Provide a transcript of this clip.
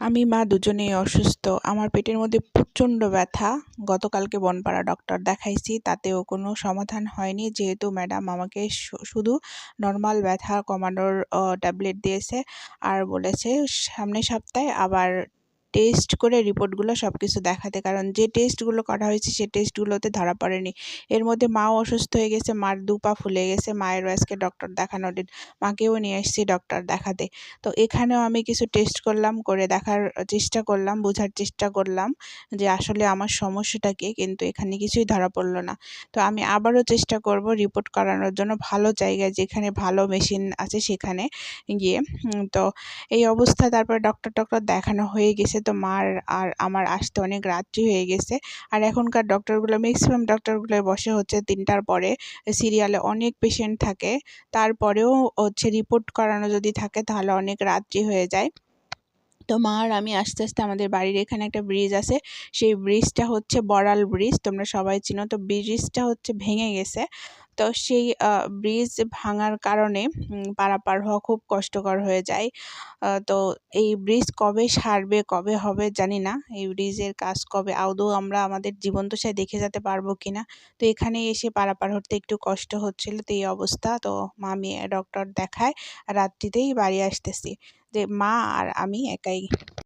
আমি মা দুজনেই অসুস্থ। আমার পেটের মধ্যে প্রচণ্ড ব্যথা। গতকালকে বনপাড়া ডক্টর দেখাইছি, তাতেও কোনো সমাধান হয়নি। যেহেতু ম্যাডাম আমাকে শুধু নরমাল ব্যথা কমানোর ট্যাবলেট দিয়েছে আর বলেছে সামনের সপ্তাহে আবার টেস্ট করে রিপোর্টগুলো সব কিছু দেখাতে। কারণ যে টেস্টগুলো করা হয়েছে সে টেস্টগুলোতে ধরা পড়েনি। এর মধ্যে মাও অসুস্থ হয়ে গেছে, মার ২ পা ফুলে গেছে। মায়েরও আজকে ডক্টর দেখানোর দিন। মাকেও নিয়ে এসেছি ডক্টর দেখাতে। তো এখানেও আমি কিছু টেস্ট করলাম, করে দেখার চেষ্টা করলাম, বোঝার চেষ্টা করলাম যে আসলে আমার সমস্যাটা কী, কিন্তু এখানে কিছুই ধরা পড়ল না। তো আমি আবারও চেষ্টা করব রিপোর্ট করানোর জন্য ভালো জায়গায়, যেখানে ভালো মেশিন আছে সেখানে গিয়ে। তো এই অবস্থায় তারপরে ডক্টর দেখানো হয়ে গেছে। তো মার আর আমার আসতে অনেক রাত্রি হয়ে গেছে। আর এখনকার ডক্টরগুলো ম্যাক্সিমাম ডক্টরগুলোই বসে হচ্ছে ৩টার পরে। সিরিয়ালে অনেক পেশেন্ট থাকে। তারপরেও হচ্ছে রিপোর্ট করানো যদি থাকে তাহলে অনেক রাত্রি হয়ে যায়। তো মা আর আমি আস্তে আস্তে আমাদের বাড়ির এখানে একটা ব্রিজ আছে, সেই ব্রিজটা হচ্ছে বড়াল ব্রিজ, তোমরা সবাই চিনো। তো ব্রিজটা হচ্ছে ভেঙে গেছে। তো সেই ব্রিজ ভাঙার কারণে পারাপার হওয়া খুব কষ্টকর হয়ে যায়। তো এই ব্রিজ কবে সারবে, কবে হবে জানি না। এই ব্রিজের কাজ কবে আদৌ আমরা আমাদের জীবদ্দশায় দেখে যেতে পারবো কিনা। তো এখানে এসে পারাপার হতে একটু কষ্ট হচ্ছিল। তো এই অবস্থা। তো মা ডক্টর দেখায় রাত্রিতেই বাড়ি আসতেছি। যে মা আর আমি একাই।